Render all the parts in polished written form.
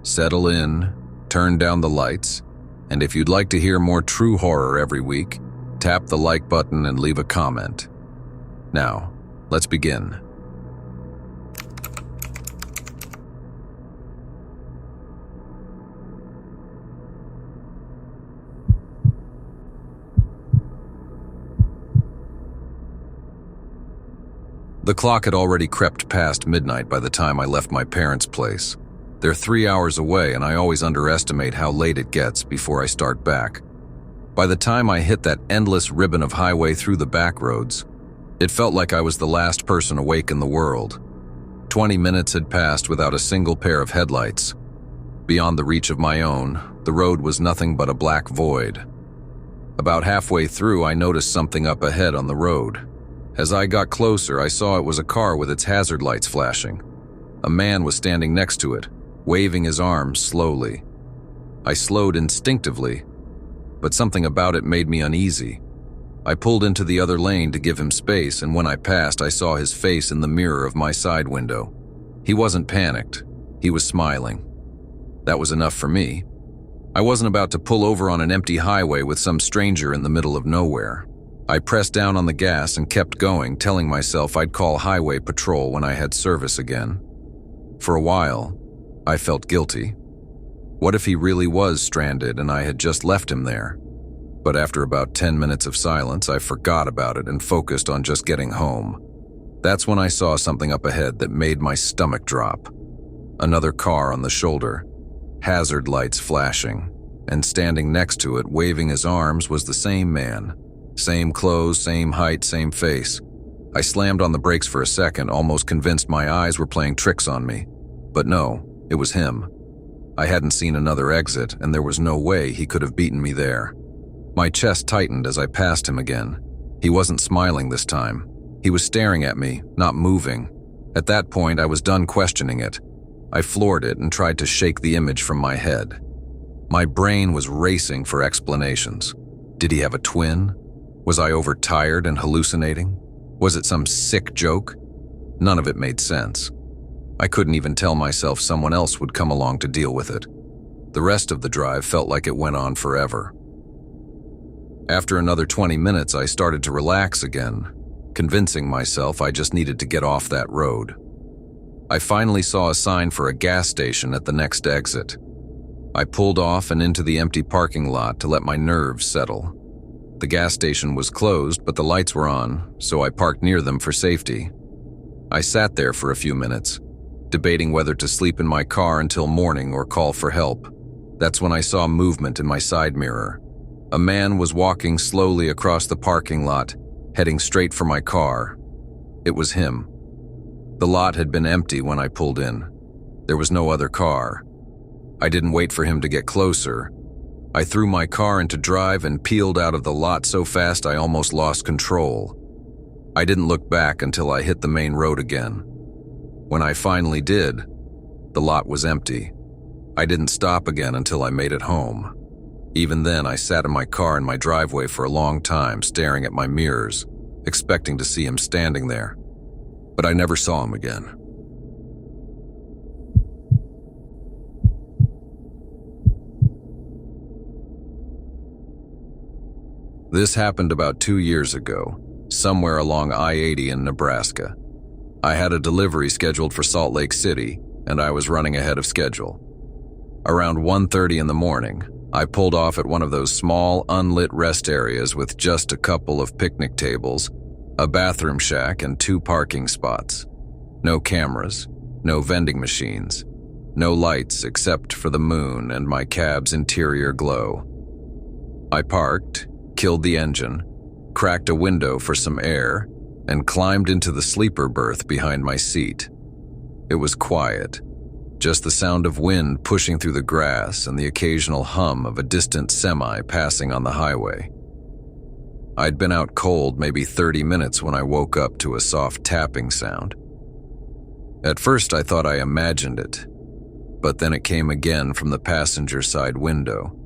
settle in, turn down the lights, and if you'd like to hear more true horror every week, tap the like button and leave a comment. Now, let's begin. The clock had already crept past midnight by the time I left my parents' place. They're 3 hours away, and I always underestimate how late it gets before I start back. By the time I hit that endless ribbon of highway through the back roads, it felt like I was the last person awake in the world. 20 minutes had passed without a single pair of headlights. Beyond the reach of my own, the road was nothing but a black void. About halfway through, I noticed something up ahead on the road. As I got closer, I saw it was a car with its hazard lights flashing. A man was standing next to it, waving his arms slowly. I slowed instinctively, but something about it made me uneasy. I pulled into the other lane to give him space, and when I passed, I saw his face in the mirror of my side window. He wasn't panicked. He was smiling. That was enough for me. I wasn't about to pull over on an empty highway with some stranger in the middle of nowhere. I pressed down on the gas and kept going, telling myself I'd call highway patrol when I had service again. For a while, I felt guilty. What if he really was stranded and I had just left him there? But after about 10 minutes of silence, I forgot about it and focused on just getting home. That's when I saw something up ahead that made my stomach drop. Another car on the shoulder, hazard lights flashing, and standing next to it, waving his arms, was the same man. Same clothes, same height, same face. I slammed on the brakes for a second, almost convinced my eyes were playing tricks on me. But no, it was him. I hadn't seen another exit, and there was no way he could have beaten me there. My chest tightened as I passed him again. He wasn't smiling this time. He was staring at me, not moving. At that point, I was done questioning it. I floored it and tried to shake the image from my head. My brain was racing for explanations. Did he have a twin? Was I overtired and hallucinating? Was it some sick joke? None of it made sense. I couldn't even tell myself someone else would come along to deal with it. The rest of the drive felt like it went on forever. After another 20 minutes, I started to relax again, convincing myself I just needed to get off that road. I finally saw a sign for a gas station at the next exit. I pulled off and into the empty parking lot to let my nerves settle. The gas station was closed, but the lights were on, so I parked near them for safety. I sat there for a few minutes, debating whether to sleep in my car until morning or call for help. That's when I saw movement in my side mirror. A man was walking slowly across the parking lot, heading straight for my car. It was him. The lot had been empty when I pulled in. There was no other car. I didn't wait for him to get closer. I threw my car into drive and peeled out of the lot so fast I almost lost control. I didn't look back until I hit the main road again. When I finally did, the lot was empty. I didn't stop again until I made it home. Even then, I sat in my car in my driveway for a long time, staring at my mirrors, expecting to see him standing there. But I never saw him again. This happened about 2 years ago, somewhere along I-80 in Nebraska. I had a delivery scheduled for Salt Lake City, and I was running ahead of schedule. Around 1:30 in the morning, I pulled off at one of those small, unlit rest areas with just a couple of picnic tables, a bathroom shack, and 2 parking spots. No cameras, no vending machines, no lights except for the moon and my cab's interior glow. I parked, killed the engine, cracked a window for some air, and climbed into the sleeper berth behind my seat. It was quiet, just the sound of wind pushing through the grass and the occasional hum of a distant semi passing on the highway. I'd been out cold maybe 30 minutes when I woke up to a soft tapping sound. At first I thought I imagined it, but then it came again from the passenger side window.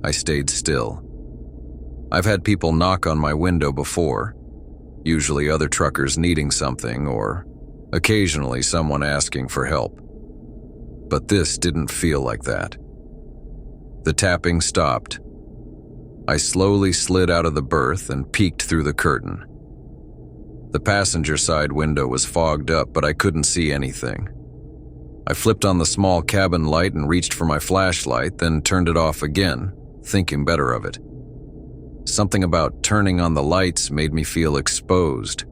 I stayed still. I've had people knock on my window before, usually other truckers needing something or occasionally someone asking for help. But this didn't feel like that. The tapping stopped. I slowly slid out of the berth and peeked through the curtain. The passenger side window was fogged up, but I couldn't see anything. I flipped on the small cabin light and reached for my flashlight, then turned it off again, thinking better of it. Something about turning on the lights made me feel exposed.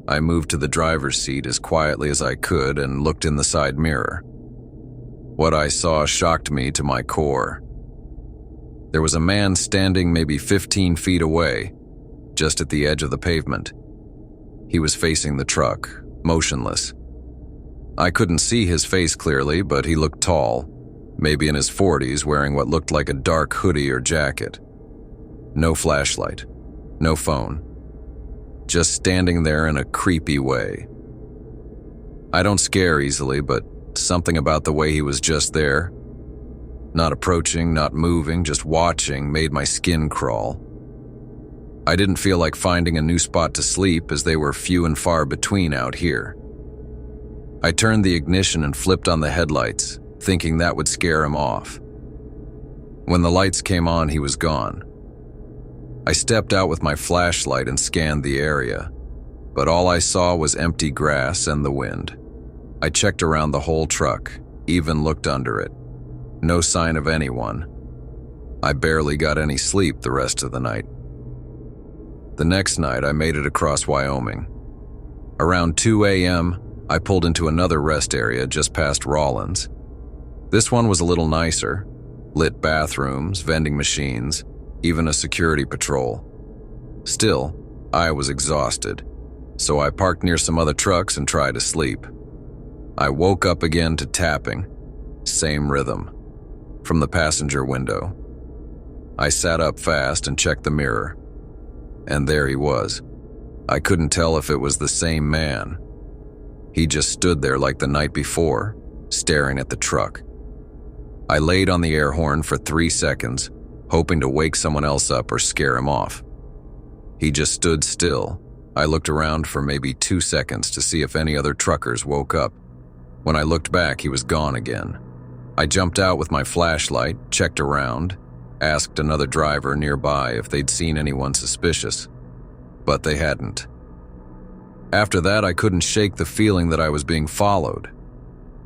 I moved to the driver's seat as quietly as I could and looked in the side mirror. What I saw shocked me to my core. There was a man standing maybe 15 feet away, just at the edge of the pavement. He was facing the truck, motionless. I couldn't see his face clearly, but he looked tall, maybe in his 40s, wearing what looked like a dark hoodie or jacket. No flashlight, no phone. Just standing there in a creepy way. I don't scare easily, but something about the way he was just there, not approaching, not moving, just watching, made my skin crawl. I didn't feel like finding a new spot to sleep, as they were few and far between out here. I turned the ignition and flipped on the headlights, thinking that would scare him off. When the lights came on, he was gone. I stepped out with my flashlight and scanned the area, but all I saw was empty grass and the wind. I checked around the whole truck, even looked under it. No sign of anyone. I barely got any sleep the rest of the night. The next night, I made it across Wyoming. Around 2 a.m., I pulled into another rest area just past Rawlins. This one was a little nicer. Lit bathrooms, vending machines, even a security patrol. Still, I was exhausted, so I parked near some other trucks and tried to sleep. I woke up again to tapping, same rhythm, from the passenger window. I sat up fast and checked the mirror, and there he was. I couldn't tell if it was the same man. He just stood there like the night before, staring at the truck. I laid on the air horn for 3 seconds, hoping to wake someone else up or scare him off. He just stood still. I looked around for maybe 2 seconds to see if any other truckers woke up. When I looked back, he was gone again. I jumped out with my flashlight, checked around, asked another driver nearby if they'd seen anyone suspicious, but they hadn't. After that, I couldn't shake the feeling that I was being followed.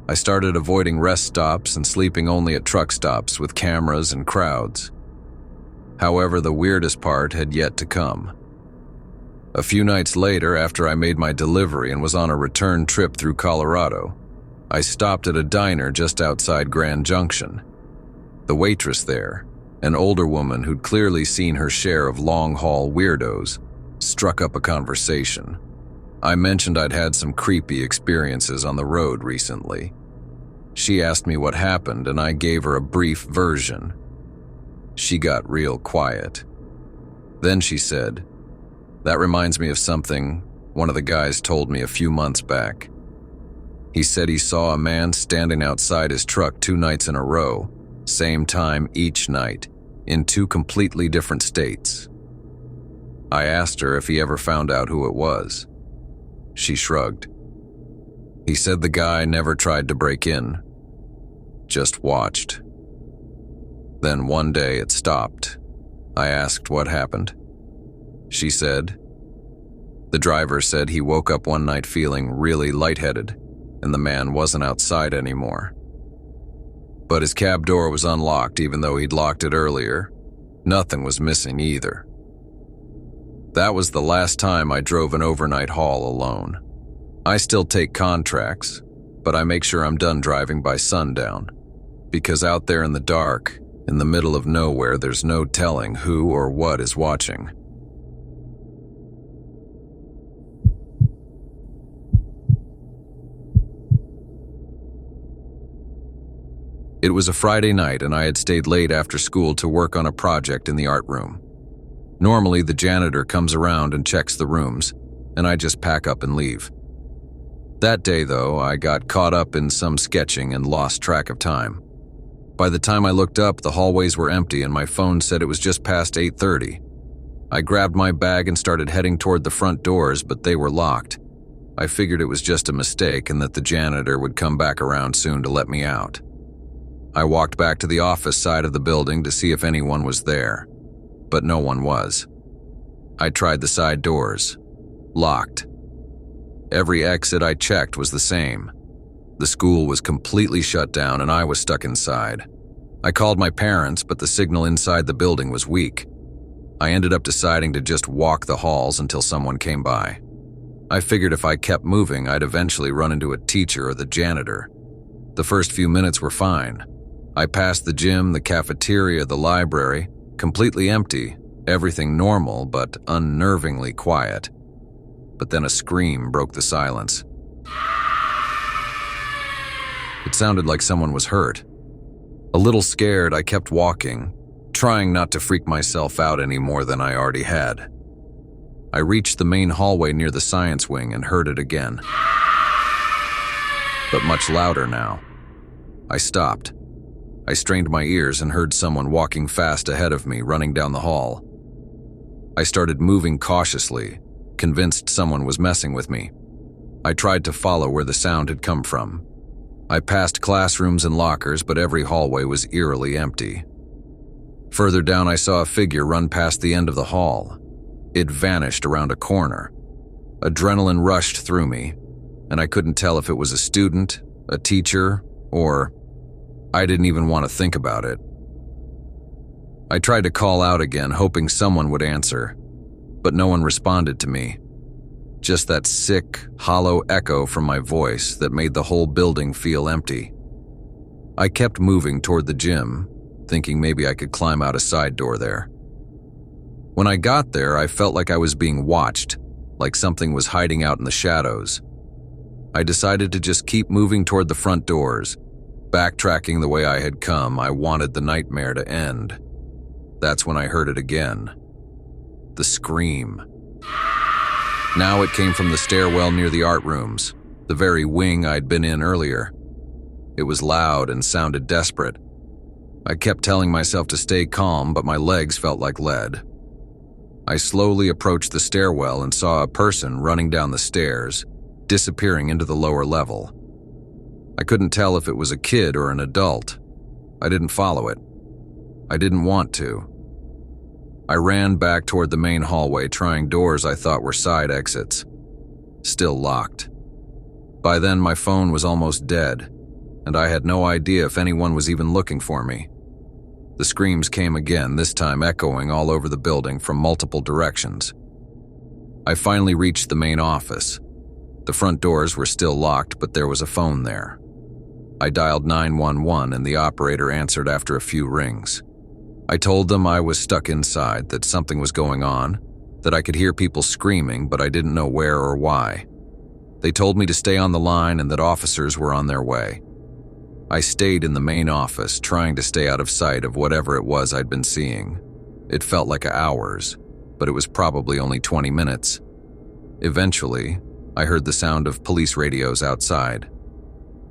I started avoiding rest stops and sleeping only at truck stops with cameras and crowds. However, the weirdest part had yet to come. A few nights later, after I made my delivery and was on a return trip through Colorado, I stopped at a diner just outside Grand Junction. The waitress there, an older woman who'd clearly seen her share of long-haul weirdos, struck up a conversation. I mentioned I'd had some creepy experiences on the road recently. She asked me what happened, and I gave her a brief version. She got real quiet. Then she said, "That reminds me of something one of the guys told me a few months back. He said he saw a man standing outside his truck 2 nights in a row, same time each night, in 2 completely different states." I asked her if he ever found out who it was. She shrugged. He said the guy never tried to break in, just watched. Then one day it stopped. I asked what happened. She said, "The driver said he woke up one night feeling really lightheaded, and the man wasn't outside anymore. But his cab door was unlocked even though he'd locked it earlier. Nothing was missing either." That was the last time I drove an overnight haul alone. I still take contracts, but I make sure I'm done driving by sundown, because out there in the dark, in the middle of nowhere, there's no telling who or what is watching. It was a Friday night, and I had stayed late after school to work on a project in the art room. Normally, the janitor comes around and checks the rooms, and I just pack up and leave. That day, though, I got caught up in some sketching and lost track of time. By the time I looked up, the hallways were empty and my phone said it was just past 8:30. I grabbed my bag and started heading toward the front doors, but they were locked. I figured it was just a mistake and that the janitor would come back around soon to let me out. I walked back to the office side of the building to see if anyone was there, but no one was. I tried the side doors. Locked. Every exit I checked was the same. The school was completely shut down and I was stuck inside. I called my parents, but the signal inside the building was weak. I ended up deciding to just walk the halls until someone came by. I figured if I kept moving, I'd eventually run into a teacher or the janitor. The first few minutes were fine. I passed the gym, the cafeteria, the library, completely empty, everything normal but unnervingly quiet. But then a scream broke the silence. It sounded like someone was hurt. A little scared, I kept walking, trying not to freak myself out any more than I already had. I reached the main hallway near the science wing and heard it again, but much louder now. I stopped. I strained my ears and heard someone walking fast ahead of me, running down the hall. I started moving cautiously, convinced someone was messing with me. I tried to follow where the sound had come from. I passed classrooms and lockers, but every hallway was eerily empty. Further down, I saw a figure run past the end of the hall. It vanished around a corner. Adrenaline rushed through me, and I couldn't tell if it was a student, a teacher, or I didn't even want to think about it. I tried to call out again, hoping someone would answer, but no one responded to me. Just that sick, hollow echo from my voice that made the whole building feel empty. I kept moving toward the gym, thinking maybe I could climb out a side door there. When I got there, I felt like I was being watched, like something was hiding out in the shadows. I decided to just keep moving toward the front doors, backtracking the way I had come. I wanted the nightmare to end. That's when I heard it again. The scream. Now it came from the stairwell near the art rooms, the very wing I'd been in earlier. It was loud and sounded desperate. I kept telling myself to stay calm, but my legs felt like lead. I slowly approached the stairwell and saw a person running down the stairs, disappearing into the lower level. I couldn't tell if it was a kid or an adult. I didn't follow it. I didn't want to. I ran back toward the main hallway, trying doors I thought were side exits. Still locked. By then, my phone was almost dead, and I had no idea if anyone was even looking for me. The screams came again, this time echoing all over the building from multiple directions. I finally reached the main office. The front doors were still locked, but there was a phone there. I dialed 911 and the operator answered after a few rings. I told them I was stuck inside, that something was going on, that I could hear people screaming, but I didn't know where or why. They told me to stay on the line and that officers were on their way. I stayed in the main office, trying to stay out of sight of whatever it was I'd been seeing. It felt like hours, but it was probably only 20 minutes. Eventually, I heard the sound of police radios outside.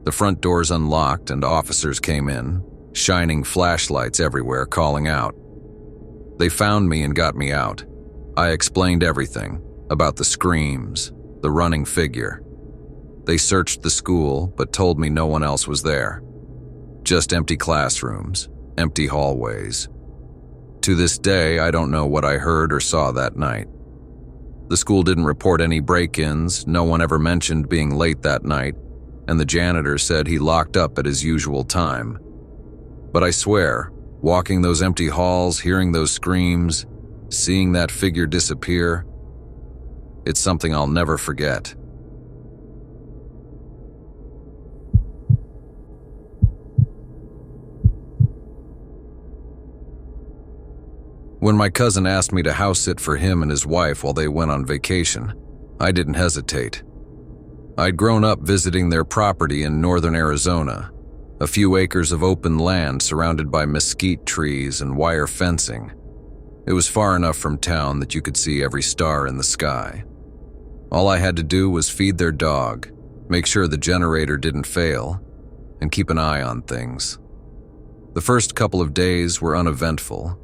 The front doors unlocked and officers came in, shining flashlights everywhere, calling out. They found me and got me out. I explained everything, about the screams, the running figure. They searched the school, but told me no one else was there. Just empty classrooms, empty hallways. To this day, I don't know what I heard or saw that night. The school didn't report any break-ins, no one ever mentioned being late that night, and the janitor said he locked up at his usual time. But I swear, walking those empty halls, hearing those screams, seeing that figure disappear, it's something I'll never forget. When my cousin asked me to house sit for him and his wife while they went on vacation, I didn't hesitate. I'd grown up visiting their property in northern Arizona, a few acres of open land surrounded by mesquite trees and wire fencing. It was far enough from town that you could see every star in the sky. All I had to do was feed their dog, make sure the generator didn't fail, and keep an eye on things. The first couple of days were uneventful.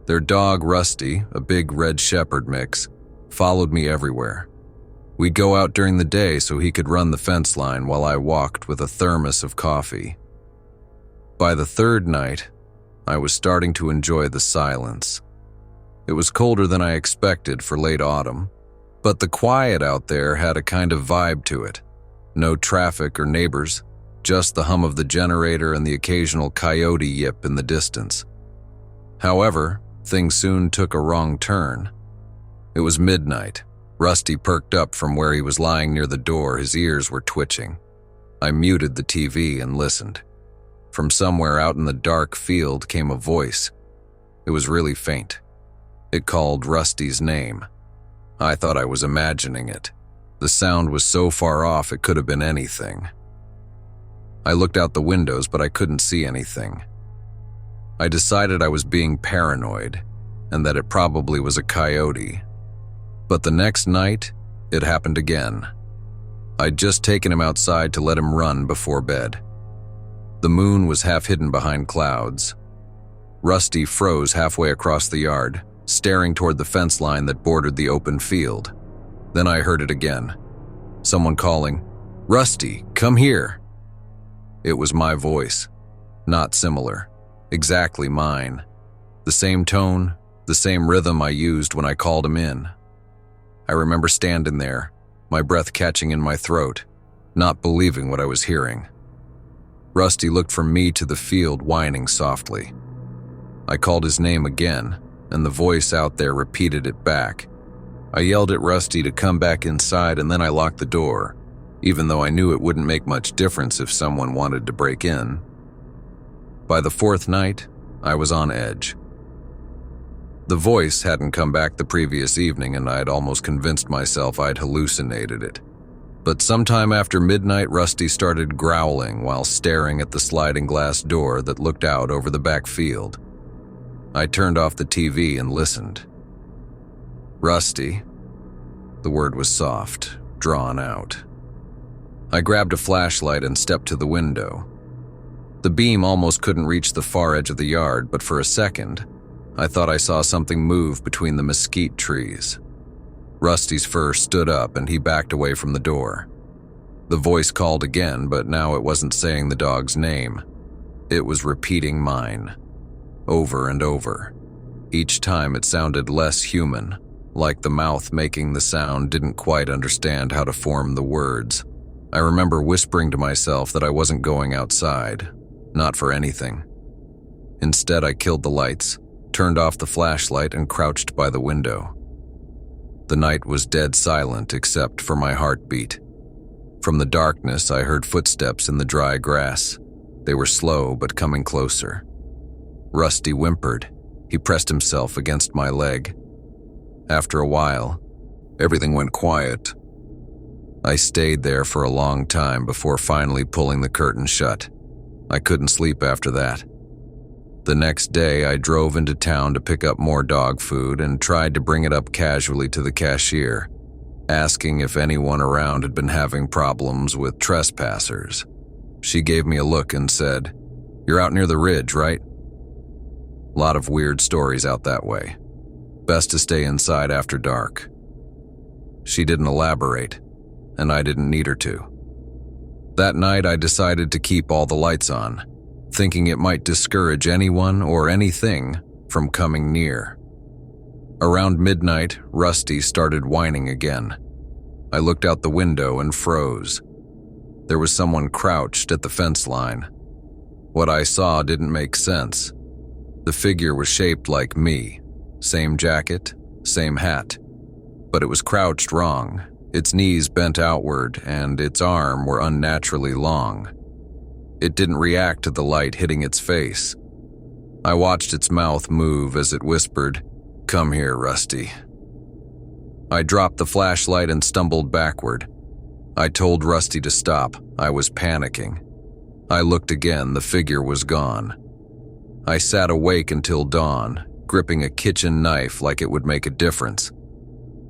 Their dog, Rusty, a big red shepherd mix, followed me everywhere. We'd go out during the day so he could run the fence line while I walked with a thermos of coffee. By the third night, I was starting to enjoy the silence. It was colder than I expected for late autumn, but the quiet out there had a kind of vibe to it. No traffic or neighbors, just the hum of the generator and the occasional coyote yip in the distance. However, things soon took a wrong turn. It was midnight. Rusty perked up from where he was lying near the door. His ears were twitching. I muted the TV and listened. From somewhere out in the dark field came a voice. It was really faint. It called Rusty's name. I thought I was imagining it. The sound was so far off it could have been anything. I looked out the windows, but I couldn't see anything. I decided I was being paranoid and that it probably was a coyote. But the next night, it happened again. I'd just taken him outside to let him run before bed. The moon was half hidden behind clouds. Rusty froze halfway across the yard, staring toward the fence line that bordered the open field. Then I heard it again. Someone calling, "Rusty, come here." It was my voice. Not similar. Exactly mine. The same tone, the same rhythm I used when I called him in. I remember standing there, my breath catching in my throat, not believing what I was hearing. Rusty looked from me to the field, whining softly. I called his name again, and the voice out there repeated it back. I yelled at Rusty to come back inside, and then I locked the door, even though I knew it wouldn't make much difference if someone wanted to break in. By the fourth night, I was on edge. The voice hadn't come back the previous evening, and I'd almost convinced myself I'd hallucinated it. But sometime after midnight, Rusty started growling while staring at the sliding glass door that looked out over the back field. I turned off the TV and listened. "Rusty." The word was soft, drawn out. I grabbed a flashlight and stepped to the window. The beam almost couldn't reach the far edge of the yard, but for a second, I thought I saw something move between the mesquite trees. Rusty's fur stood up and he backed away from the door. The voice called again, but now it wasn't saying the dog's name. It was repeating mine, over and over. Each time it sounded less human, like the mouth making the sound didn't quite understand how to form the words. I remember whispering to myself that I wasn't going outside, not for anything. Instead, I killed the lights, turned off the flashlight, and crouched by the window. The night was dead silent except for my heartbeat. From the darkness, I heard footsteps in the dry grass. They were slow but coming closer. Rusty whimpered. He pressed himself against my leg. After a while, everything went quiet. I stayed there for a long time before finally pulling the curtain shut. I couldn't sleep after that. The next day, I drove into town to pick up more dog food and tried to bring it up casually to the cashier, asking if anyone around had been having problems with trespassers. She gave me a look and said, "You're out near the ridge, right?" Lot of weird stories out that way. Best to stay inside after dark. She didn't elaborate, and I didn't need her to. That night, I decided to keep all the lights on, thinking it might discourage anyone or anything from coming near. Around midnight, Rusty started whining again. I looked out the window and froze. There was someone crouched at the fence line. What I saw didn't make sense. The figure was shaped like me, same jacket, same hat, but it was crouched wrong. Its knees bent outward and its arms were unnaturally long. It didn't react to the light hitting its face. I watched its mouth move as it whispered, "Come here, Rusty." I dropped the flashlight and stumbled backward. I told Rusty to stop. I was panicking. I looked again. The figure was gone. I sat awake until dawn, gripping a kitchen knife like it would make a difference.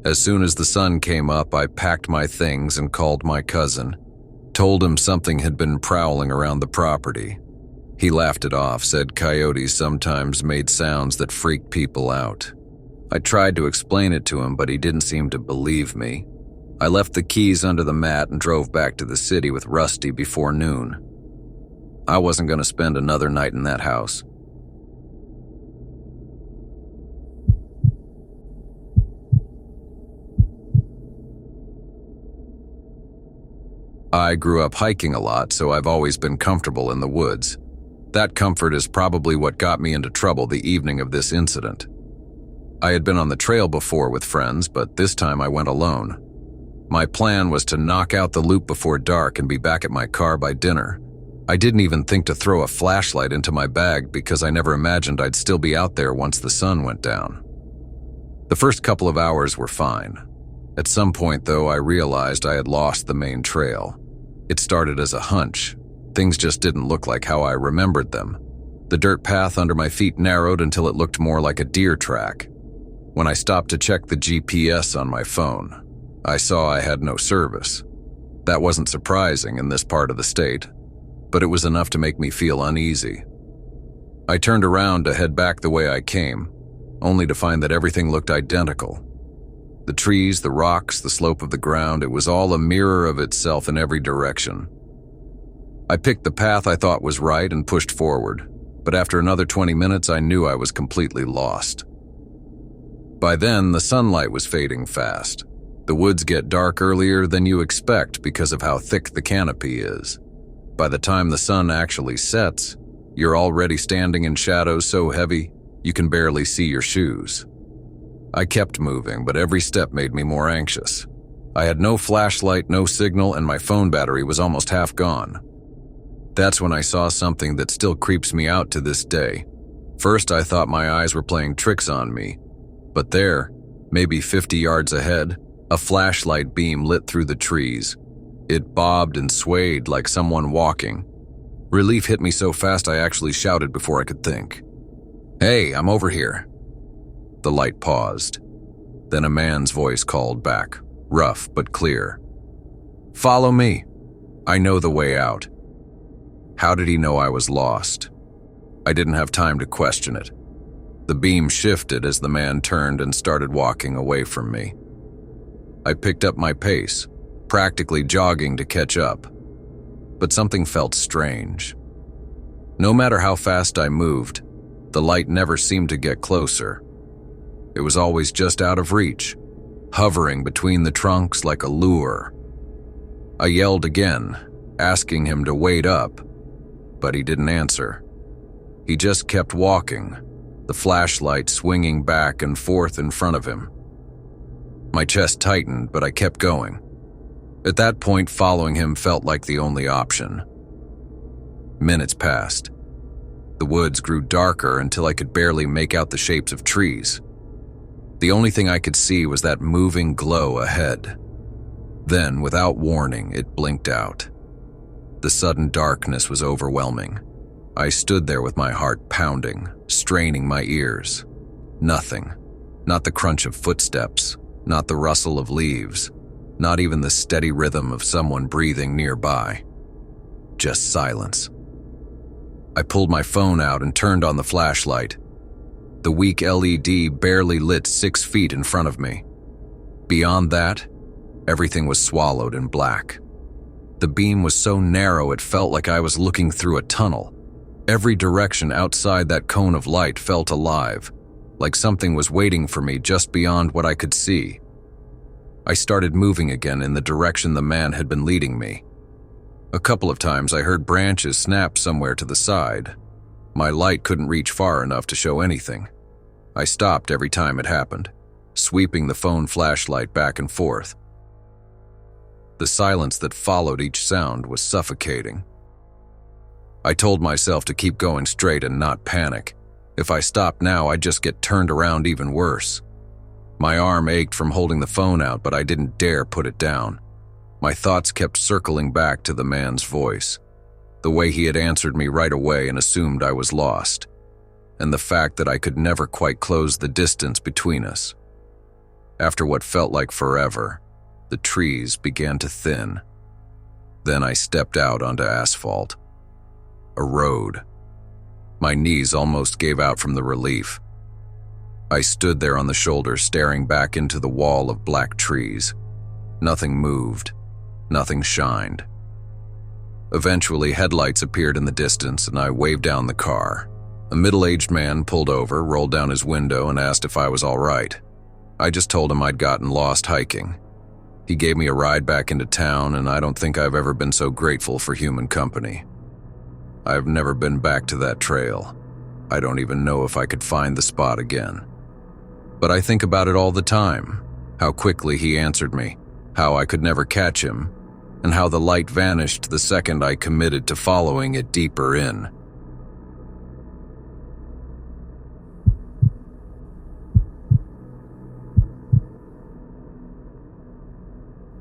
As soon as the sun came up, I packed my things and called my cousin. Told him something had been prowling around the property. He laughed it off, said coyotes sometimes made sounds that freaked people out. I tried to explain it to him, but he didn't seem to believe me. I left the keys under the mat and drove back to the city with Rusty before noon. I wasn't going to spend another night in that house. I grew up hiking a lot, so I've always been comfortable in the woods. That comfort is probably what got me into trouble the evening of this incident. I had been on the trail before with friends, but this time I went alone. My plan was to knock out the loop before dark and be back at my car by dinner. I didn't even think to throw a flashlight into my bag because I never imagined I'd still be out there once the sun went down. The first couple of hours were fine. At some point, though, I realized I had lost the main trail. It started as a hunch. Things just didn't look like how I remembered them. The dirt path under my feet narrowed until it looked more like a deer track. When I stopped to check the GPS on my phone, I saw I had no service. That wasn't surprising in this part of the state, but it was enough to make me feel uneasy. I turned around to head back the way I came, only to find that everything looked identical. The trees, the rocks, the slope of the ground, it was all a mirror of itself in every direction. I picked the path I thought was right and pushed forward, but after another 20 minutes I knew I was completely lost. By then, the sunlight was fading fast. The woods get dark earlier than you expect because of how thick the canopy is. By the time the sun actually sets, you're already standing in shadows so heavy you can barely see your shoes. I kept moving, but every step made me more anxious. I had no flashlight, no signal, and my phone battery was almost half gone. That's when I saw something that still creeps me out to this day. First, I thought my eyes were playing tricks on me, but there, maybe 50 yards ahead, a flashlight beam lit through the trees. It bobbed and swayed like someone walking. Relief hit me so fast I actually shouted before I could think. "Hey, I'm over here." The light paused. Then a man's voice called back, rough but clear. "Follow me. I know the way out." How did he know I was lost? I didn't have time to question it. The beam shifted as the man turned and started walking away from me. I picked up my pace, practically jogging to catch up. But something felt strange. No matter how fast I moved, the light never seemed to get closer. It was always just out of reach, hovering between the trunks like a lure. I yelled again, asking him to wait up, but he didn't answer. He just kept walking, the flashlight swinging back and forth in front of him. My chest tightened, but I kept going. At that point, following him felt like the only option. Minutes passed. The woods grew darker until I could barely make out the shapes of trees. The only thing I could see was that moving glow ahead. Then, without warning, it blinked out. The sudden darkness was overwhelming. I stood there with my heart pounding, straining my ears. Nothing. Not the crunch of footsteps, not the rustle of leaves, not even the steady rhythm of someone breathing nearby. Just silence. I pulled my phone out and turned on the flashlight. The weak LED barely lit 6 feet in front of me. Beyond that, everything was swallowed in black. The beam was so narrow it felt like I was looking through a tunnel. Every direction outside that cone of light felt alive, like something was waiting for me just beyond what I could see. I started moving again in the direction the man had been leading me. A couple of times I heard branches snap somewhere to the side. My light couldn't reach far enough to show anything. I stopped every time it happened, sweeping the phone flashlight back and forth. The silence that followed each sound was suffocating. I told myself to keep going straight and not panic. If I stopped now, I'd just get turned around even worse. My arm ached from holding the phone out, but I didn't dare put it down. My thoughts kept circling back to the man's voice, the way he had answered me right away and assumed I was lost, and the fact that I could never quite close the distance between us. After what felt like forever, the trees began to thin. Then I stepped out onto asphalt. A road. My knees almost gave out from the relief. I stood there on the shoulder, staring back into the wall of black trees. Nothing moved. Nothing shined. Eventually, headlights appeared in the distance, and I waved down the car. A middle-aged man pulled over, rolled down his window, and asked if I was all right. I just told him I'd gotten lost hiking. He gave me a ride back into town, and I don't think I've ever been so grateful for human company. I've never been back to that trail. I don't even know if I could find the spot again. But I think about it all the time, how quickly he answered me, how I could never catch him, and how the light vanished the second I committed to following it deeper in.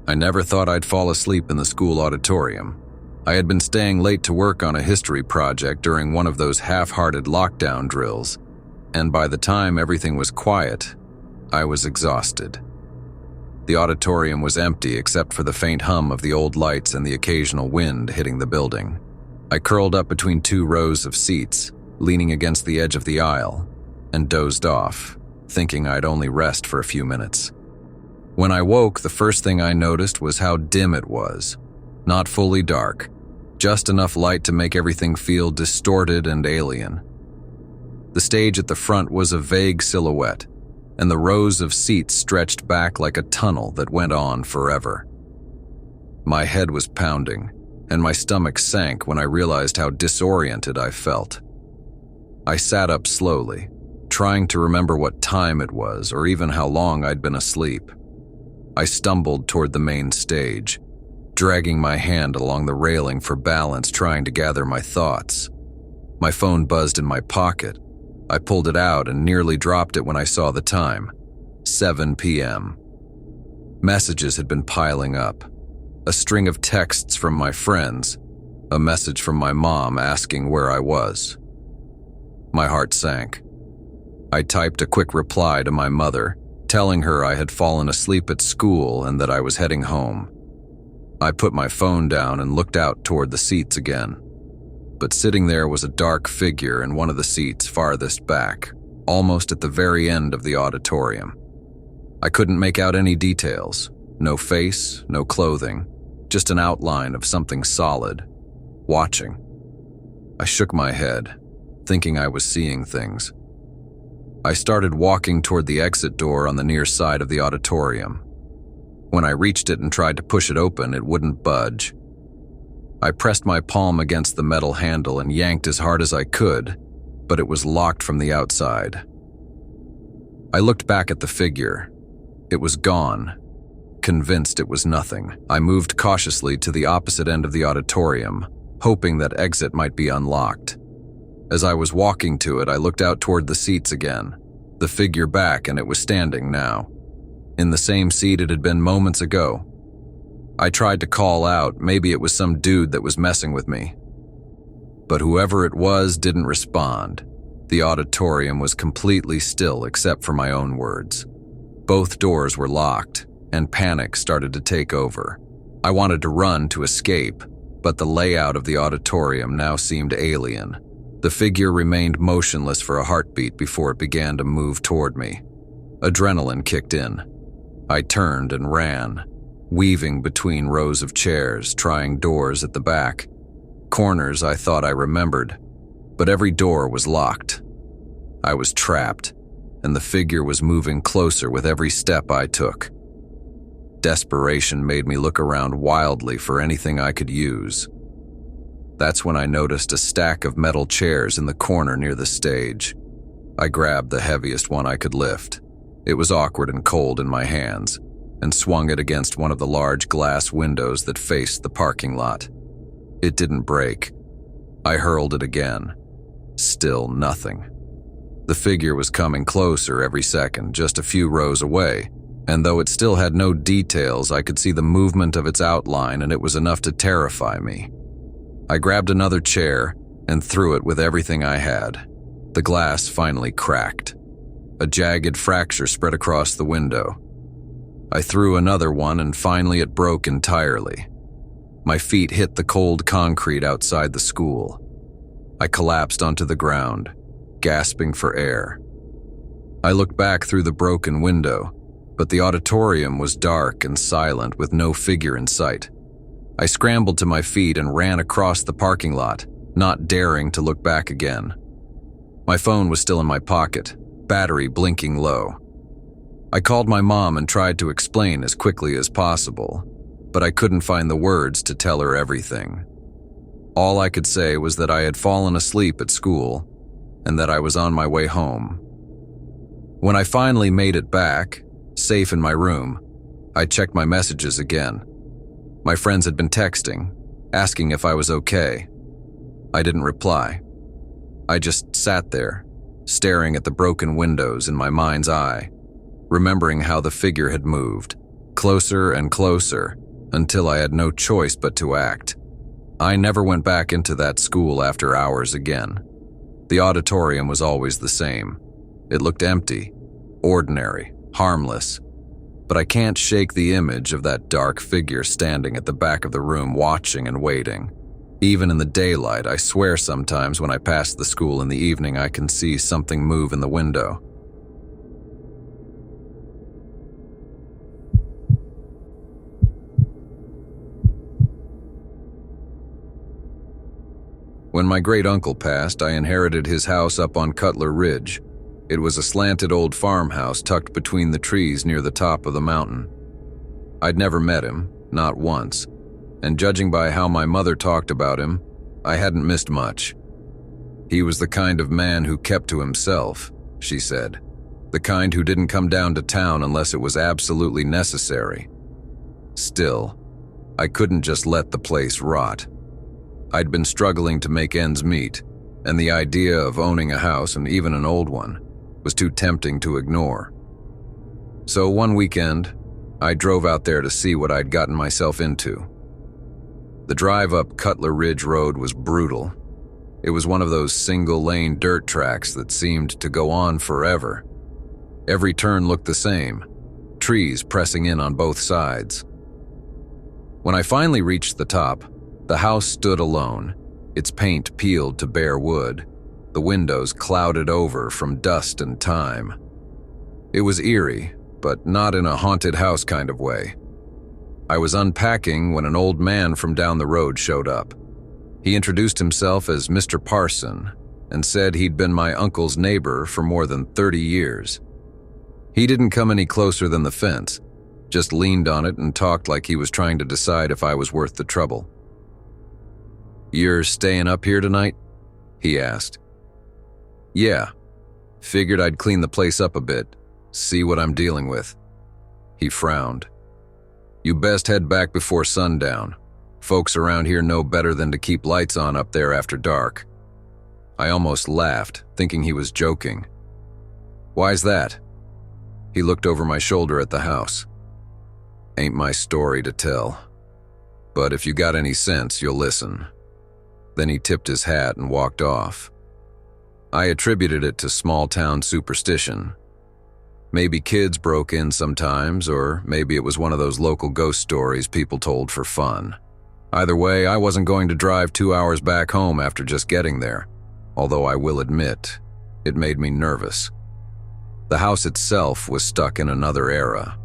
I never thought I'd fall asleep in the school auditorium. I had been staying late to work on a history project during one of those half-hearted lockdown drills, and by the time everything was quiet, I was exhausted. The auditorium was empty except for the faint hum of the old lights and the occasional wind hitting the building. I curled up between two rows of seats, leaning against the edge of the aisle, and dozed off, thinking I'd only rest for a few minutes. When I woke, the first thing I noticed was how dim it was. Not fully dark, just enough light to make everything feel distorted and alien. The stage at the front was a vague silhouette, and the rows of seats stretched back like a tunnel that went on forever. My head was pounding, and my stomach sank when I realized how disoriented I felt. I sat up slowly, trying to remember what time it was or even how long I'd been asleep. I stumbled toward the main stage, dragging my hand along the railing for balance, trying to gather my thoughts. My phone buzzed in my pocket. I pulled it out and nearly dropped it when I saw the time. 7 p.m. Messages had been piling up. A string of texts from my friends, a message from my mom asking where I was. My heart sank. I typed a quick reply to my mother, telling her I had fallen asleep at school and that I was heading home. I put my phone down and looked out toward the seats again. But sitting there was a dark figure in one of the seats farthest back, almost at the very end of the auditorium. I couldn't make out any details. No face, no clothing, just an outline of something solid, watching. I shook my head, thinking I was seeing things. I started walking toward the exit door on the near side of the auditorium. When I reached it and tried to push it open, it wouldn't budge. I pressed my palm against the metal handle and yanked as hard as I could, but it was locked from the outside. I looked back at the figure. It was gone. Convinced it was nothing, I moved cautiously to the opposite end of the auditorium, hoping that exit might be unlocked. As I was walking to it, I looked out toward the seats again, the figure back, and it was standing now, in the same seat it had been moments ago. I tried to call out, maybe it was some dude that was messing with me. But whoever it was didn't respond. The auditorium was completely still except for my own words. Both doors were locked, and panic started to take over. I wanted to run to escape, but the layout of the auditorium now seemed alien. The figure remained motionless for a heartbeat before it began to move toward me. Adrenaline kicked in. I turned and ran, weaving between rows of chairs, trying doors at the back. Corners I thought I remembered, but every door was locked. I was trapped, and the figure was moving closer with every step I took. Desperation made me look around wildly for anything I could use. That's when I noticed a stack of metal chairs in the corner near the stage. I grabbed the heaviest one I could lift. It was awkward and cold in my hands, and swung it against one of the large glass windows that faced the parking lot. It didn't break. I hurled it again. Still nothing. The figure was coming closer every second, just a few rows away, and though it still had no details, I could see the movement of its outline, and it was enough to terrify me. I grabbed another chair and threw it with everything I had. The glass finally cracked. A jagged fracture spread across the window. I threw another one and finally it broke entirely. My feet hit the cold concrete outside the school. I collapsed onto the ground, gasping for air. I looked back through the broken window, but the auditorium was dark and silent with no figure in sight. I scrambled to my feet and ran across the parking lot, not daring to look back again. My phone was still in my pocket, battery blinking low. I called my mom and tried to explain as quickly as possible, but I couldn't find the words to tell her everything. All I could say was that I had fallen asleep at school and that I was on my way home. When I finally made it back, safe in my room, I checked my messages again. My friends had been texting, asking if I was okay. I didn't reply. I just sat there, staring at the broken windows in my mind's eye, remembering how the figure had moved, closer and closer, until I had no choice but to act. I never went back into that school after hours again. The auditorium was always the same. It looked empty, ordinary, harmless, but I can't shake the image of that dark figure standing at the back of the room watching and waiting. Even in the daylight, I swear sometimes when I pass the school in the evening I can see something move in the window. When my great-uncle passed, I inherited his house up on Cutler Ridge. It was a slanted old farmhouse tucked between the trees near the top of the mountain. I'd never met him, not once, and judging by how my mother talked about him, I hadn't missed much. He was the kind of man who kept to himself, she said, the kind who didn't come down to town unless it was absolutely necessary. Still, I couldn't just let the place rot. I'd been struggling to make ends meet, and the idea of owning a house, and even an old one, was too tempting to ignore. So one weekend, I drove out there to see what I'd gotten myself into. The drive up Cutler Ridge Road was brutal. It was one of those single-lane dirt tracks that seemed to go on forever. Every turn looked the same, trees pressing in on both sides. When I finally reached the top, the house stood alone, its paint peeled to bare wood, the windows clouded over from dust and time. It was eerie, but not in a haunted house kind of way. I was unpacking when an old man from down the road showed up. He introduced himself as Mr. Parson and said he'd been my uncle's neighbor for more than 30 years. He didn't come any closer than the fence, just leaned on it and talked like he was trying to decide if I was worth the trouble. "You're staying up here tonight?" he asked. "Yeah. Figured I'd clean the place up a bit, see what I'm dealing with." He frowned. "You best head back before sundown. Folks around here know better than to keep lights on up there after dark." I almost laughed, thinking he was joking. "Why's that?" He looked over my shoulder at the house. "Ain't my story to tell. But if you got any sense, you'll listen." Then he tipped his hat and walked off. I attributed it to small-town superstition. Maybe kids broke in sometimes, or maybe it was one of those local ghost stories people told for fun. Either way, I wasn't going to drive 2 hours back home after just getting there, although I will admit, it made me nervous. The house itself was stuck in another era.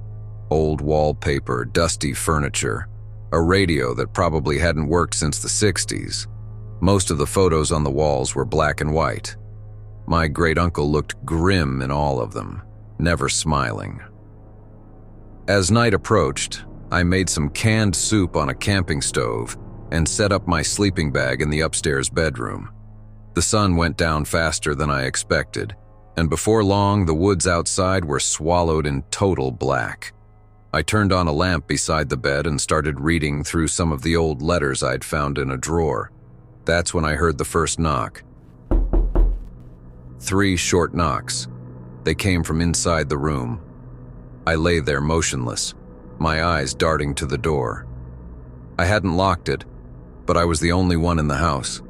Old wallpaper, dusty furniture, a radio that probably hadn't worked since the 60s. Most of the photos on the walls were black and white. My great-uncle looked grim in all of them, never smiling. As night approached, I made some canned soup on a camping stove and set up my sleeping bag in the upstairs bedroom. The sun went down faster than I expected, and before long the woods outside were swallowed in total black. I turned on a lamp beside the bed and started reading through some of the old letters I'd found in a drawer. That's when I heard the first knock. 3 short knocks. They came from inside the room. I lay there motionless, my eyes darting to the door. I hadn't locked it, but I was the only one in the house.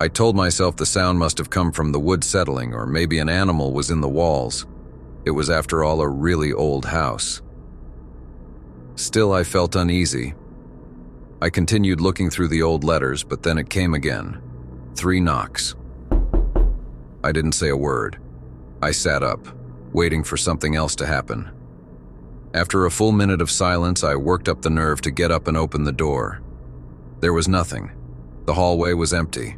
I told myself the sound must have come from the wood settling, or maybe an animal was in the walls. It was, after all, a really old house. Still, I felt uneasy. I continued looking through the old letters, but then it came again. 3 knocks. I didn't say a word. I sat up, waiting for something else to happen. After a full minute of silence, I worked up the nerve to get up and open the door. There was nothing. The hallway was empty.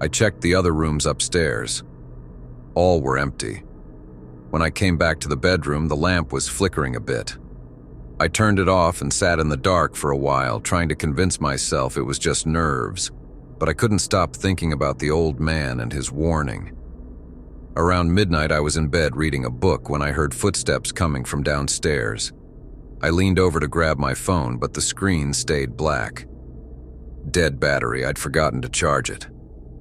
I checked the other rooms upstairs. All were empty. When I came back to the bedroom, the lamp was flickering a bit. I turned it off and sat in the dark for a while, trying to convince myself it was just nerves, but I couldn't stop thinking about the old man and his warning. Around midnight, I was in bed reading a book when I heard footsteps coming from downstairs. I leaned over to grab my phone, but the screen stayed black. Dead battery, I'd forgotten to charge it.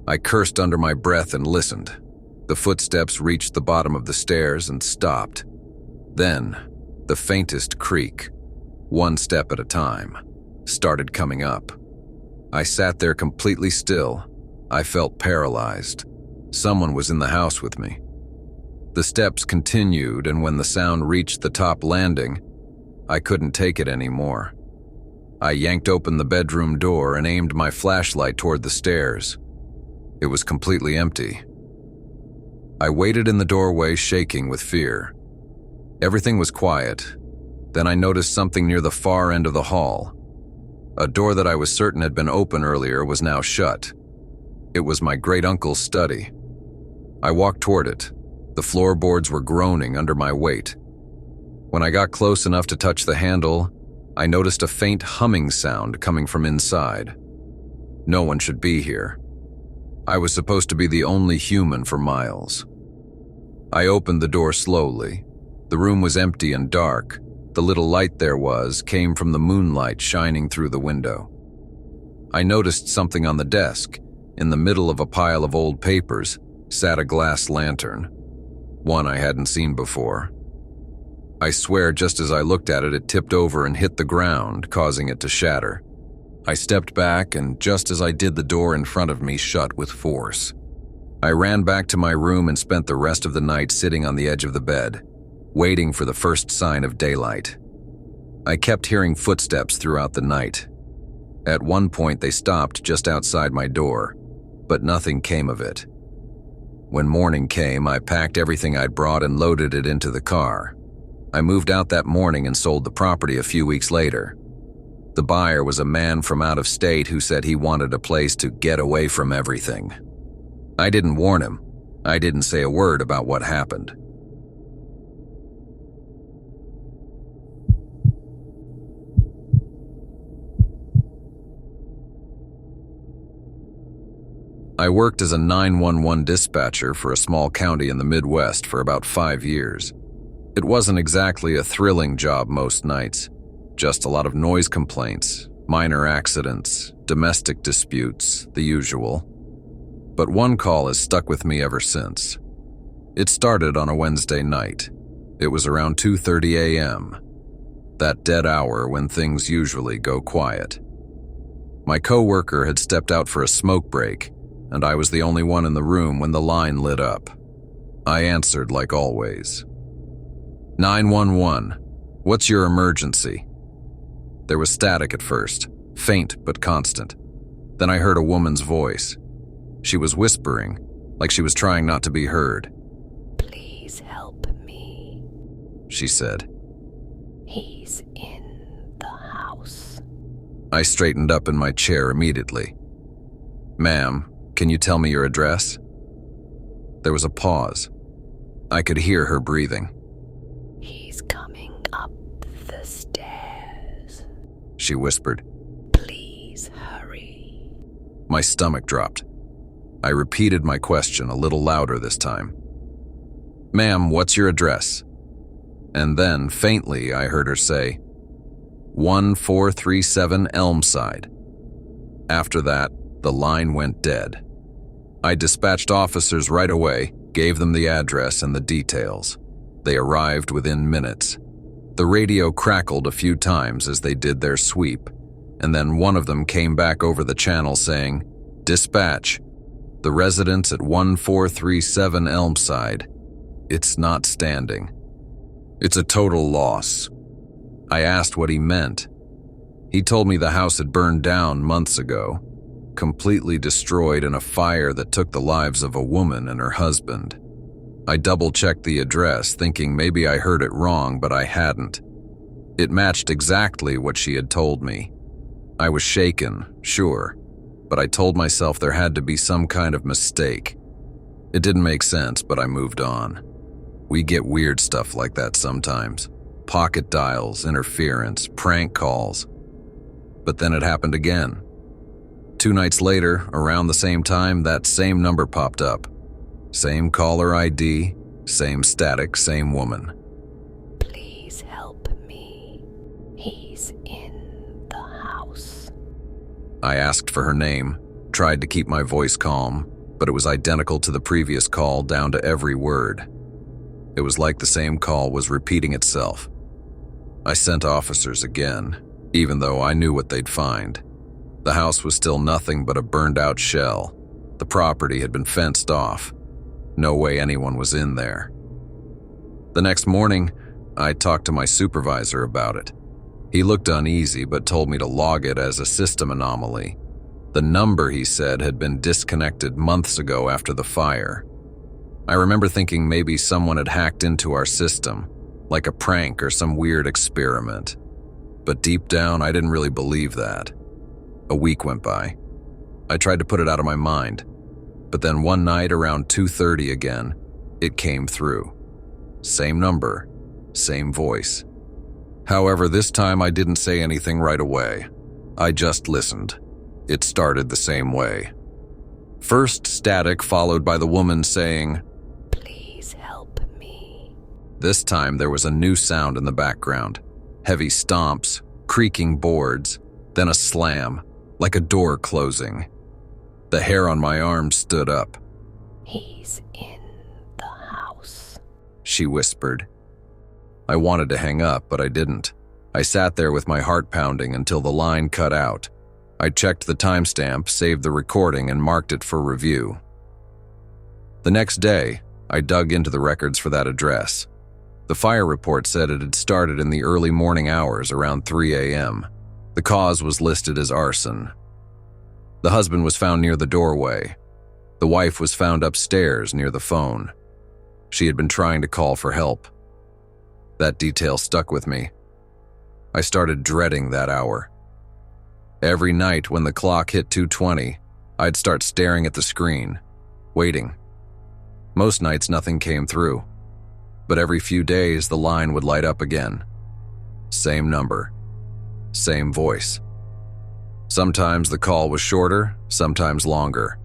I cursed under my breath and listened. The footsteps reached the bottom of the stairs and stopped. Then, the faintest creak, one step at a time, started coming up. I sat there completely still. I felt paralyzed. Someone was in the house with me. The steps continued, and when the sound reached the top landing, I couldn't take it anymore. I yanked open the bedroom door and aimed my flashlight toward the stairs. It was completely empty. I waited in the doorway, shaking with fear. Everything was quiet. Then I noticed something near the far end of the hall. A door that I was certain had been open earlier was now shut. It was my great-uncle's study. I walked toward it. The floorboards were groaning under my weight. When I got close enough to touch the handle, I noticed a faint humming sound coming from inside. No one should be here. I was supposed to be the only human for miles. I opened the door slowly. The room was empty and dark. The little light there was came from the moonlight shining through the window. I noticed something on the desk. In the middle of a pile of old papers sat a glass lantern, one I hadn't seen before. I swear just as I looked at it, it tipped over and hit the ground, causing it to shatter. I stepped back, and just as I did, the door in front of me shut with force. I ran back to my room and spent the rest of the night sitting on the edge of the bed, waiting for the first sign of daylight. I kept hearing footsteps throughout the night. At one point, they stopped just outside my door, but nothing came of it. When morning came, I packed everything I'd brought and loaded it into the car. I moved out that morning and sold the property a few weeks later. The buyer was a man from out of state who said he wanted a place to get away from everything. I didn't warn him. I didn't say a word about what happened. I worked as a 911 dispatcher for a small county in the Midwest for about 5 years. It wasn't exactly a thrilling job most nights, just a lot of noise complaints, minor accidents, domestic disputes, the usual. But one call has stuck with me ever since. It started on a Wednesday night. It was around 2:30 a.m., that dead hour when things usually go quiet. My coworker had stepped out for a smoke break, and I was the only one in the room when the line lit up. I answered like always. 911, what's your emergency? There was static at first, faint but constant. Then I heard a woman's voice. She was whispering, like she was trying not to be heard. "Please help me," she said. "He's in the house." I straightened up in my chair immediately. "Ma'am, can you tell me your address?" There was a pause. I could hear her breathing. "He's coming up the stairs," she whispered. "Please hurry." My stomach dropped. I repeated my question a little louder this time. "Ma'am, what's your address?" And then, faintly, I heard her say, 1437 Elmside. After that, the line went dead. I dispatched officers right away, gave them the address and the details. They arrived within minutes. The radio crackled a few times as they did their sweep, and then one of them came back over the channel saying, "Dispatch, the residence at 1437 Elmside. It's not standing. It's a total loss." I asked what he meant. He told me the house had burned down months ago, completely destroyed in a fire that took the lives of a woman and her husband. I double-checked the address, thinking maybe I heard it wrong, but I hadn't. It matched exactly what she had told me. I was shaken, sure, but I told myself there had to be some kind of mistake. It didn't make sense, but I moved on. We get weird stuff like that sometimes. Pocket dials, interference, prank calls. But then it happened again. 2 nights later, around the same time, that same number popped up. Same caller ID, same static, same woman. Please help me. He's in the house. I asked for her name, tried to keep my voice calm, but it was identical to the previous call down to every word. It was like the same call was repeating itself. I sent officers again, even though I knew what they'd find. The house was still nothing but a burned-out shell. The property had been fenced off. No way anyone was in there. The next morning, I talked to my supervisor about it. He looked uneasy but told me to log it as a system anomaly. The number, he said, had been disconnected months ago after the fire. I remember thinking maybe someone had hacked into our system, like a prank or some weird experiment. But deep down, I didn't really believe that. A week went by. I tried to put it out of my mind, but then one night around 2:30 again, it came through. Same number, same voice. However, this time I didn't say anything right away. I just listened. It started the same way. First static, followed by the woman saying, Please help me. This time there was a new sound in the background. Heavy stomps, creaking boards, then a slam, like a door closing. The hair on my arm stood up. He's in the house, She whispered. I wanted to hang up, but I didn't. I sat there with my heart pounding until the line cut out. I checked the timestamp, saved the recording, and marked it for review. The next day, I dug into the records for that address. The fire report said it had started in the early morning hours around 3 a.m. The cause was listed as arson. The husband was found near the doorway. The wife was found upstairs near the phone. She had been trying to call for help. That detail stuck with me. I started dreading that hour. Every night when the clock hit 2:20, I'd start staring at the screen, waiting. Most nights nothing came through, but every few days the line would light up again. Same number, same voice. Sometimes the call was shorter, sometimes longer.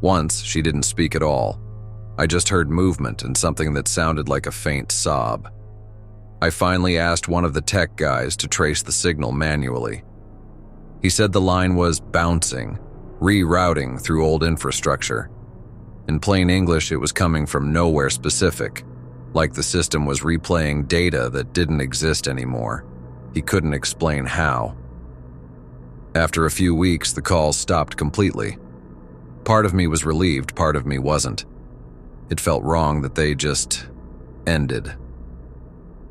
Once she didn't speak at all. I just heard movement and something that sounded like a faint sob. I finally asked one of the tech guys to trace the signal manually. He said the line was bouncing, rerouting through old infrastructure. In plain English, it was coming from nowhere specific, like the system was replaying data that didn't exist anymore. He couldn't explain how. After a few weeks, the calls stopped completely. Part of me was relieved, part of me wasn't. It felt wrong that they just ended.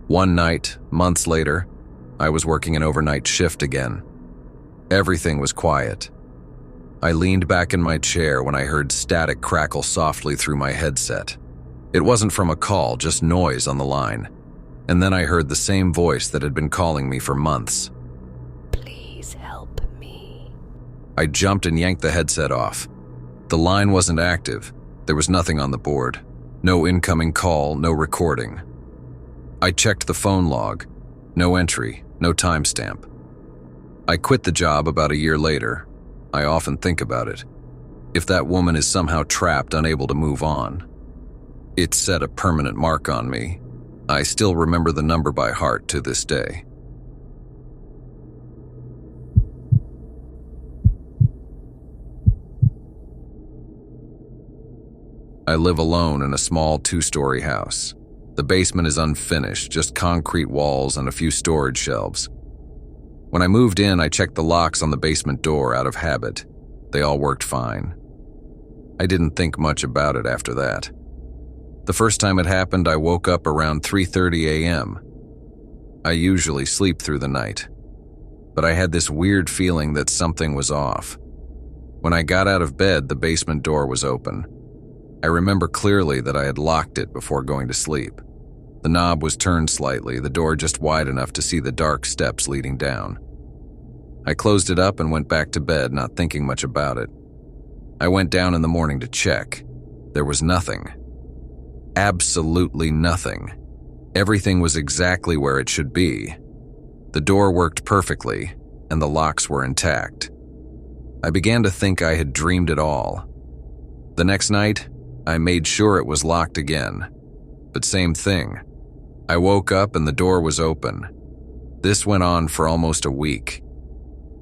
One night, months later, I was working an overnight shift again. Everything was quiet. I leaned back in my chair when I heard static crackle softly through my headset. It wasn't from a call, just noise on the line. And then I heard the same voice that had been calling me for months. Please help me. I jumped and yanked the headset off. The line wasn't active. There was nothing on the board. No incoming call, no recording. I checked the phone log. No entry, no timestamp. I quit the job about a year later. I often think about it. If that woman is somehow trapped, unable to move on. It set a permanent mark on me. I still remember the number by heart to this day. I live alone in a small 2-story house. The basement is unfinished, just concrete walls and a few storage shelves. When I moved in, I checked the locks on the basement door out of habit. They all worked fine. I didn't think much about it after that. The first time it happened, I woke up around 3:30 a.m. I usually sleep through the night, but I had this weird feeling that something was off. When I got out of bed, the basement door was open. I remember clearly that I had locked it before going to sleep. The knob was turned slightly, the door just wide enough to see the dark steps leading down. I closed it up and went back to bed, not thinking much about it. I went down in the morning to check. There was nothing. Absolutely nothing. Everything was exactly where it should be. The door worked perfectly, and the locks were intact. I began to think I had dreamed it all. The next night, I made sure it was locked again. But same thing. I woke up and the door was open. This went on for almost a week.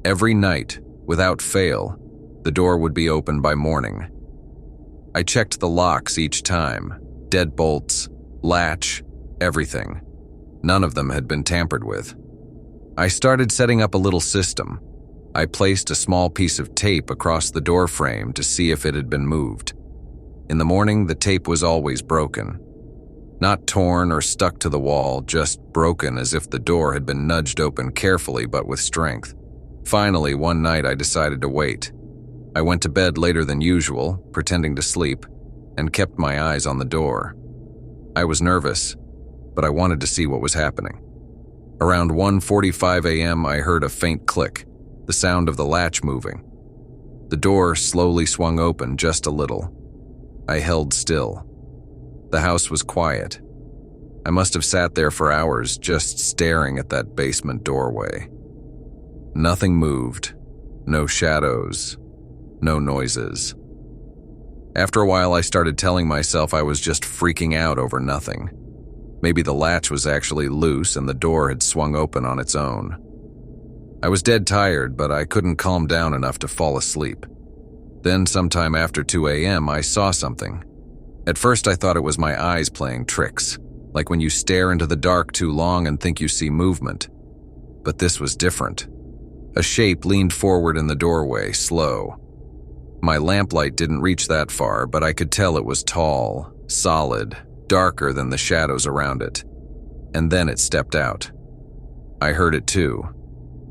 Every night, without fail, the door would be open by morning. I checked the locks each time, deadbolts, latch, everything. None of them had been tampered with. I started setting up a little system. I placed a small piece of tape across the door frame to see if it had been moved. In the morning, the tape was always broken. Not torn or stuck to the wall, just broken as if the door had been nudged open carefully but with strength. Finally, one night I decided to wait. I went to bed later than usual, pretending to sleep, and kept my eyes on the door. I was nervous, but I wanted to see what was happening. Around 1:45 a.m., I heard a faint click, the sound of the latch moving. The door slowly swung open just a little. I held still. The house was quiet. I must have sat there for hours just staring at that basement doorway. Nothing moved. No shadows. No noises. After a while, I started telling myself I was just freaking out over nothing. Maybe the latch was actually loose and the door had swung open on its own. I was dead tired, but I couldn't calm down enough to fall asleep. Then, sometime after 2 a.m., I saw something. At first, I thought it was my eyes playing tricks, like when you stare into the dark too long and think you see movement. But this was different. A shape leaned forward in the doorway, slow. My lamplight didn't reach that far, but I could tell it was tall, solid, darker than the shadows around it. And then it stepped out. I heard it too,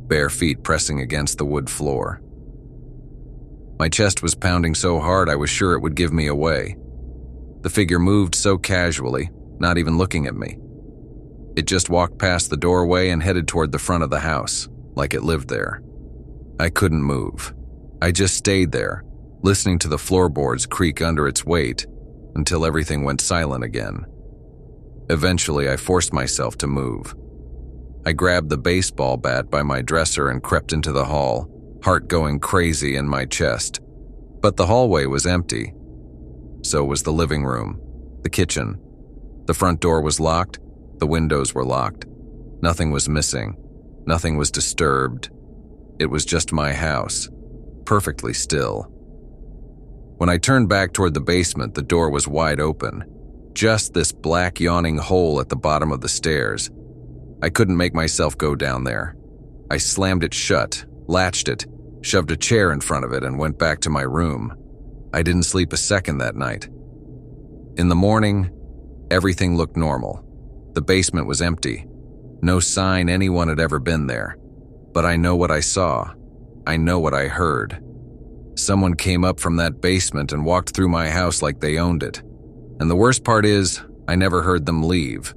bare feet pressing against the wood floor. My chest was pounding so hard I was sure it would give me away. The figure moved so casually, not even looking at me. It just walked past the doorway and headed toward the front of the house, like it lived there. I couldn't move. I just stayed there, listening to the floorboards creak under its weight until everything went silent again. Eventually, I forced myself to move. I grabbed the baseball bat by my dresser and crept into the hall, heart going crazy in my chest. But the hallway was empty. So was the living room, the kitchen. The front door was locked, the windows were locked. Nothing was missing, nothing was disturbed. It was just my house, perfectly still. When I turned back toward the basement, the door was wide open. Just this black yawning hole at the bottom of the stairs. I couldn't make myself go down there. I slammed it shut, latched it, shoved a chair in front of it, and went back to my room. I didn't sleep a second that night. In the morning, everything looked normal. The basement was empty. No sign anyone had ever been there. But I know what I saw. I know what I heard. Someone came up from that basement and walked through my house like they owned it. And the worst part is, I never heard them leave.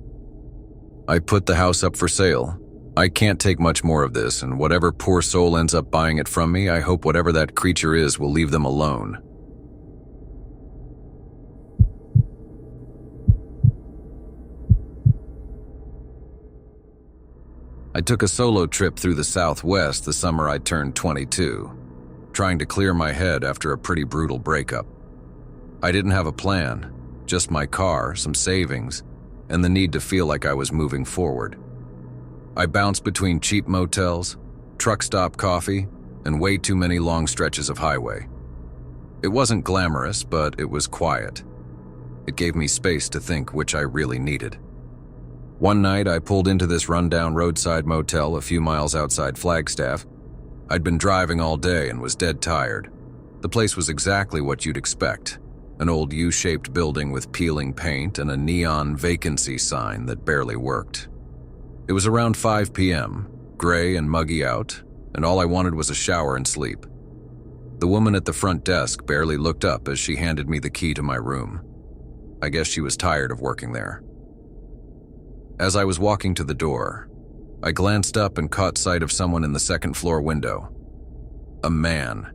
I put the house up for sale. I can't take much more of this, and whatever poor soul ends up buying it from me, I hope whatever that creature is will leave them alone. I took a solo trip through the Southwest the summer I turned 22, trying to clear my head after a pretty brutal breakup. I didn't have a plan, just my car, some savings, and the need to feel like I was moving forward. I bounced between cheap motels, truck stop coffee, and way too many long stretches of highway. It wasn't glamorous, but it was quiet. It gave me space to think, which I really needed. One night, I pulled into this rundown roadside motel a few miles outside Flagstaff. I'd been driving all day and was dead tired. The place was exactly what you'd expect. An old U-shaped building with peeling paint and a neon vacancy sign that barely worked. It was around 5 p.m., gray and muggy out, and all I wanted was a shower and sleep. The woman at the front desk barely looked up as she handed me the key to my room. I guess she was tired of working there. As I was walking to the door, I glanced up and caught sight of someone in the second-floor window. A man.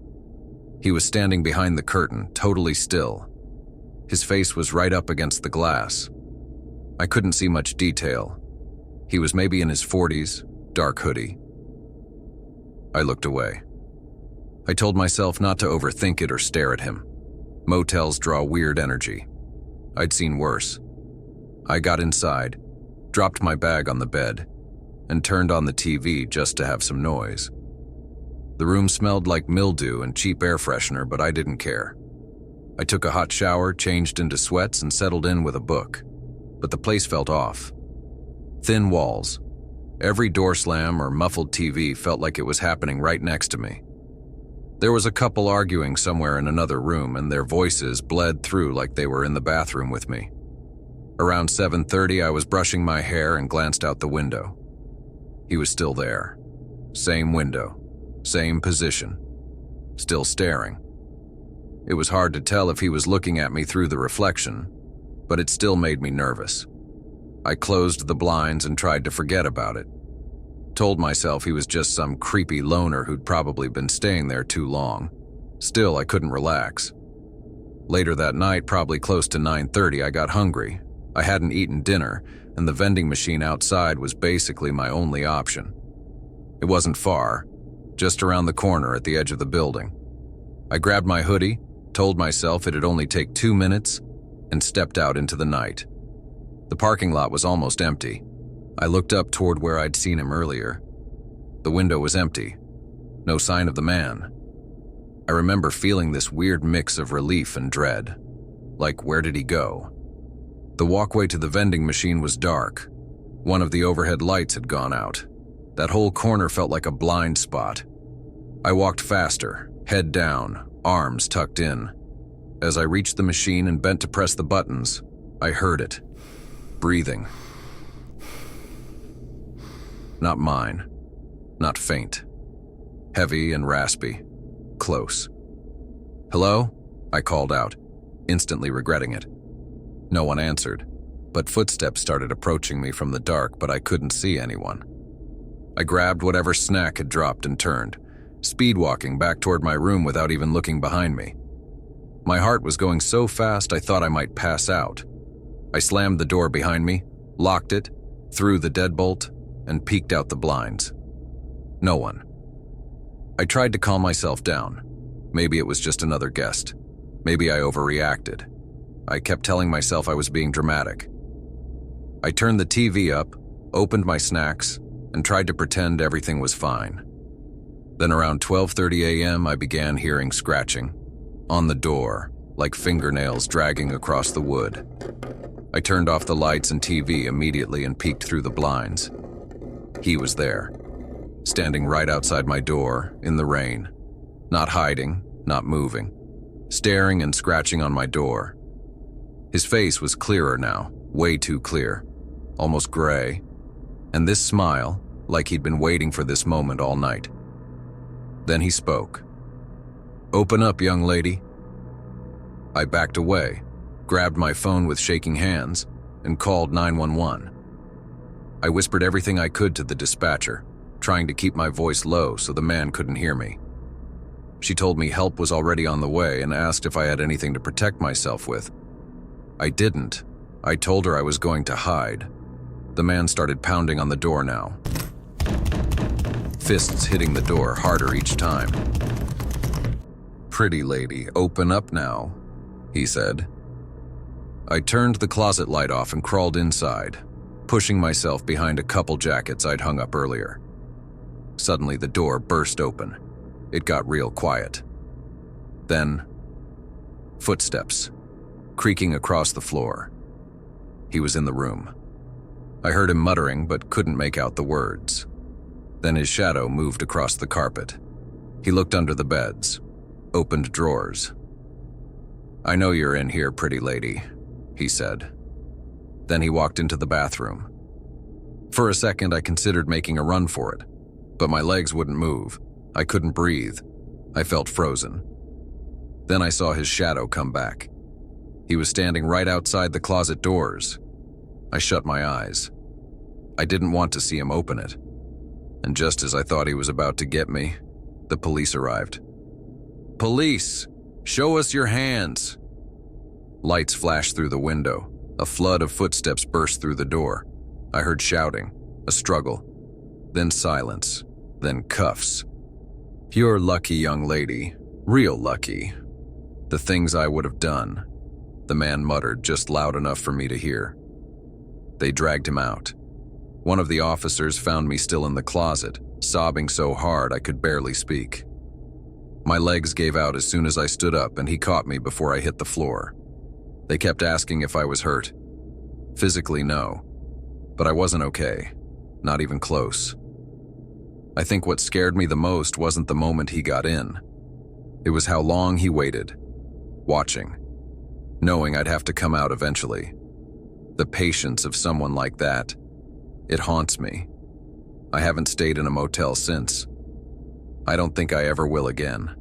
He was standing behind the curtain, totally still. His face was right up against the glass. I couldn't see much detail. He was maybe in his 40s, dark hoodie. I looked away. I told myself not to overthink it or stare at him. Motels draw weird energy. I'd seen worse. I got inside, dropped my bag on the bed, and turned on the TV just to have some noise. The room smelled like mildew and cheap air freshener, but I didn't care. I took a hot shower, changed into sweats, and settled in with a book. But the place felt off. Thin walls. Every door slam or muffled TV felt like it was happening right next to me. There was a couple arguing somewhere in another room, and their voices bled through like they were in the bathroom with me. Around 7:30, I was brushing my hair and glanced out the window. He was still there. Same window. Same position. Still staring. It was hard to tell if he was looking at me through the reflection, but it still made me nervous. I closed the blinds and tried to forget about it. Told myself he was just some creepy loner who'd probably been staying there too long. Still, I couldn't relax. Later that night, probably close to 9:30, I got hungry. I hadn't eaten dinner, and the vending machine outside was basically my only option. It wasn't far, just around the corner at the edge of the building. I grabbed my hoodie, told myself it'd only take 2 minutes, and stepped out into the night. The parking lot was almost empty. I looked up toward where I'd seen him earlier. The window was empty. No sign of the man. I remember feeling this weird mix of relief and dread. Like, where did he go? The walkway to the vending machine was dark. One of the overhead lights had gone out. That whole corner felt like a blind spot. I walked faster, head down, arms tucked in. As I reached the machine and bent to press the buttons, I heard it. Breathing. Not mine. Not faint. Heavy and raspy. Close. "Hello?" I called out, instantly regretting it. No one answered, but footsteps started approaching me from the dark, but I couldn't see anyone. I grabbed whatever snack had dropped and turned, speed-walking back toward my room without even looking behind me. My heart was going so fast I thought I might pass out. I slammed the door behind me, locked it, threw the deadbolt, and peeked out the blinds. No one. I tried to calm myself down. Maybe it was just another guest. Maybe I overreacted. I kept telling myself I was being dramatic. I turned the TV up, opened my snacks, and tried to pretend everything was fine. Then around 12:30 a.m. I began hearing scratching. On the door, like fingernails dragging across the wood. I turned off the lights and TV immediately and peeked through the blinds. He was there, standing right outside my door, in the rain. Not hiding, not moving. Staring and scratching on my door. His face was clearer now, way too clear. Almost gray. And this smile, like he'd been waiting for this moment all night. Then he spoke. "Open up, young lady." I backed away, grabbed my phone with shaking hands, and called 911. I whispered everything I could to the dispatcher, trying to keep my voice low so the man couldn't hear me. She told me help was already on the way and asked if I had anything to protect myself with. I didn't. I told her I was going to hide. The man started pounding on the door now. Fists hitting the door harder each time. "Pretty lady, open up now," he said. I turned the closet light off and crawled inside, pushing myself behind a couple jackets I'd hung up earlier. Suddenly the door burst open. It got real quiet. Then, footsteps, creaking across the floor. He was in the room. I heard him muttering but couldn't make out the words. Then his shadow moved across the carpet. He looked under the beds, opened drawers. "I know you're in here, pretty lady," he said. Then he walked into the bathroom. For a second, I considered making a run for it, but my legs wouldn't move. I couldn't breathe. I felt frozen. Then I saw his shadow come back. He was standing right outside the closet doors. I shut my eyes. I didn't want to see him open it. And just as I thought he was about to get me, the police arrived. "Police! Show us your hands!" Lights flashed through the window. A flood of footsteps burst through the door. I heard shouting, a struggle, then silence, then cuffs. "You're lucky, young lady. Real lucky." "The things I would have done," the man muttered, just loud enough for me to hear. They dragged him out. One of the officers found me still in the closet, sobbing so hard I could barely speak. My legs gave out as soon as I stood up, and he caught me before I hit the floor. They kept asking if I was hurt. Physically, no. But I wasn't okay. Not even close. I think what scared me the most wasn't the moment he got in. It was how long he waited, watching, knowing I'd have to come out eventually. The patience of someone like that, it haunts me. I haven't stayed in a motel since. I don't think I ever will again.